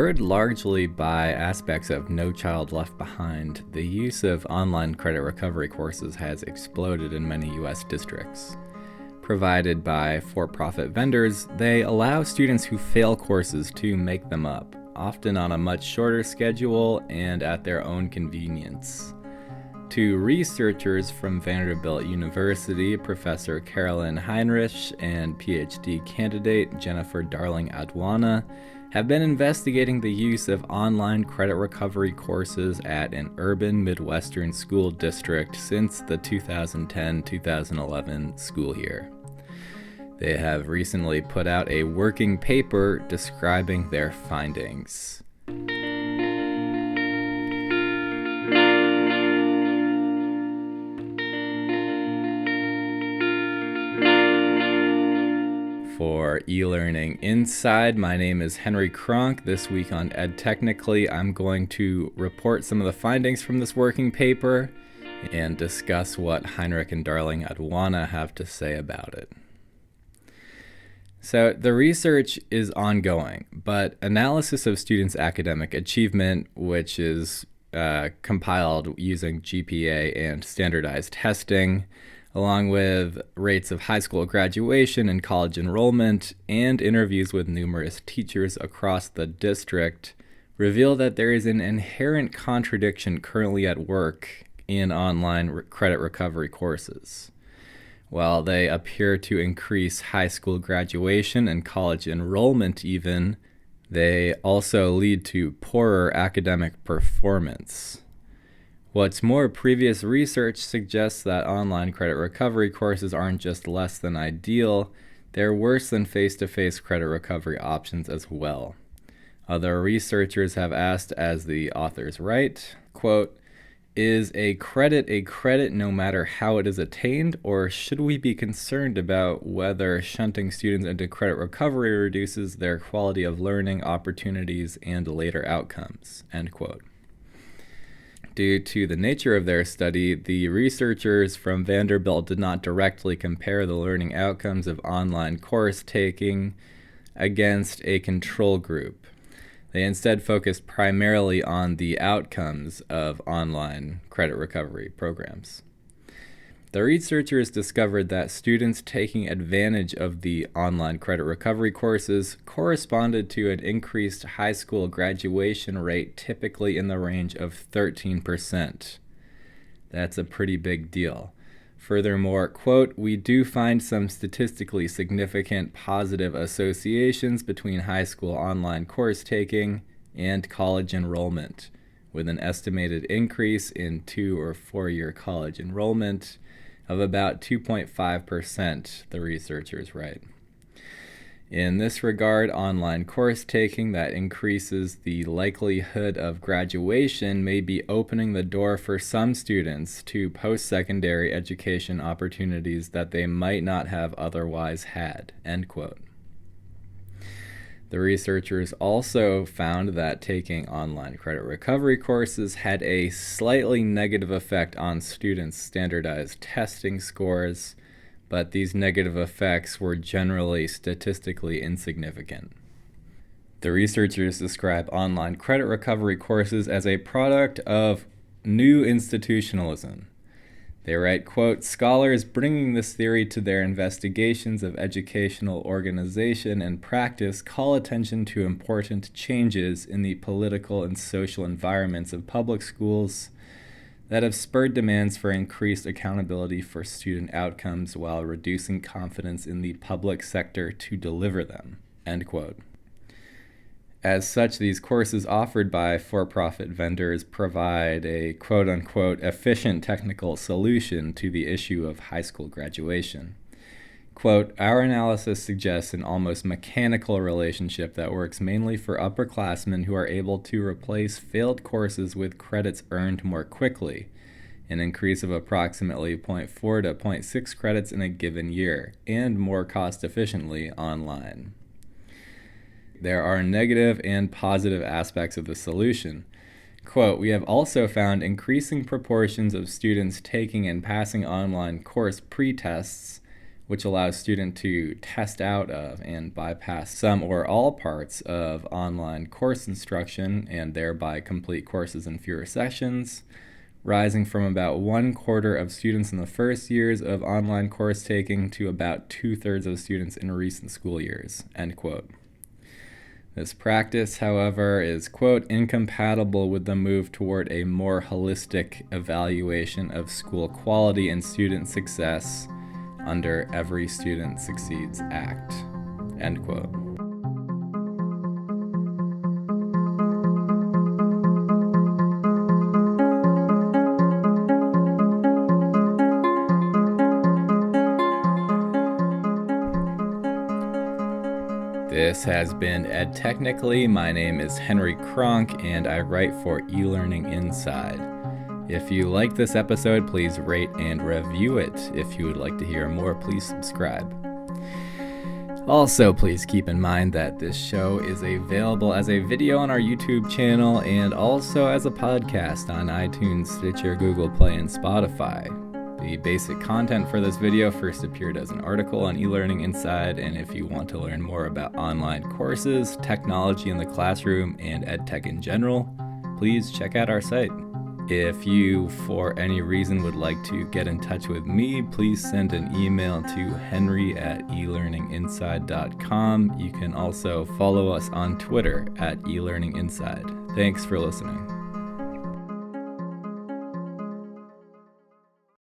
Spurred largely by aspects of No Child Left Behind, the use of online credit recovery courses has exploded in many U.S. districts. Provided by for-profit vendors, they allow students who fail courses to make them up, often on a much shorter schedule and at their own convenience. Two researchers from Vanderbilt University, Professor Carolyn Heinrich and PhD candidate Jennifer Darling-Aduana, have been investigating the use of online credit recovery courses at an urban Midwestern school district since the 2010-2011 school year. They have recently put out a working paper describing their findings. For eLearning Inside, my name is Henry Kronk. This week on Ed Technically, I'm going to report some of the findings from this working paper and discuss what Heinrich and Darling-Aduana have to say about it. So the research is ongoing, but analysis of students' academic achievement, which is compiled using GPA and standardized testing, along with rates of high school graduation and college enrollment, and interviews with numerous teachers across the district, reveal that there is an inherent contradiction currently at work in online credit recovery courses. While they appear to increase high school graduation and college enrollment even, they also lead to poorer academic performance. What's more, previous research suggests that online credit recovery courses aren't just less than ideal, they're worse than face-to-face credit recovery options as well. Other researchers have asked, as the authors write, quote, "Is a credit no matter how it is attained, or should we be concerned about whether shunting students into credit recovery reduces their quality of learning opportunities and later outcomes?" End quote. Due to the nature of their study, the researchers from Vanderbilt did not directly compare the learning outcomes of online course taking against a control group. They instead focused primarily on the outcomes of online credit recovery programs. The researchers discovered that students taking advantage of the online credit recovery courses corresponded to an increased high school graduation rate, typically in the range of 13%. That's a pretty big deal. Furthermore, quote, "We do find some statistically significant positive associations between high school online course taking and college enrollment, with an estimated increase in 2 or 4-year college enrollment of about 2.5%, the researchers write. In this regard, online course taking that increases the likelihood of graduation may be opening the door for some students to post-secondary education opportunities that they might not have otherwise had, end quote. The researchers also found that taking online credit recovery courses had a slightly negative effect on students' standardized testing scores, but these negative effects were generally statistically insignificant. The researchers describe online credit recovery courses as a product of new institutionalism. They write, quote, "Scholars bringing this theory to their investigations of educational organization and practice call attention to important changes in the political and social environments of public schools that have spurred demands for increased accountability for student outcomes while reducing confidence in the public sector to deliver them," end quote. As such, these courses offered by for-profit vendors provide a quote-unquote efficient technical solution to the issue of high school graduation. Quote, "Our analysis suggests an almost mechanical relationship that works mainly for upperclassmen who are able to replace failed courses with credits earned more quickly, an increase of approximately 0.4 to 0.6 credits in a given year, and more cost-efficiently online." There are negative and positive aspects of the solution. Quote, "We have also found increasing proportions of students taking and passing online course pre-tests which allows students to test out of and bypass some or all parts of online course instruction and thereby complete courses in fewer sessions, rising from about 1/4 of students in the first years of online course taking to about 2/3 of students in recent school years, end quote. This practice, however, is, quote, incompatible with the move toward a more holistic evaluation of school quality and student success under Every Student Succeeds Act, end quote. This has been Ed Technically. My name is Henry Kronk, and I write for eLearning Inside. If you like this episode, please rate and review it. If you would like to hear more, please subscribe. Also, please keep in mind that this show is available as a video on our YouTube channel and also as a podcast on iTunes, Stitcher, Google Play, and Spotify. The basic content for this video first appeared as an article on eLearning Inside, and if you want to learn more about online courses, technology in the classroom, and EdTech in general, please check out our site. If you, for any reason, would like to get in touch with me, please send an email to henry@elearninginside.com. You can also follow us on Twitter @elearninginside. Thanks for listening.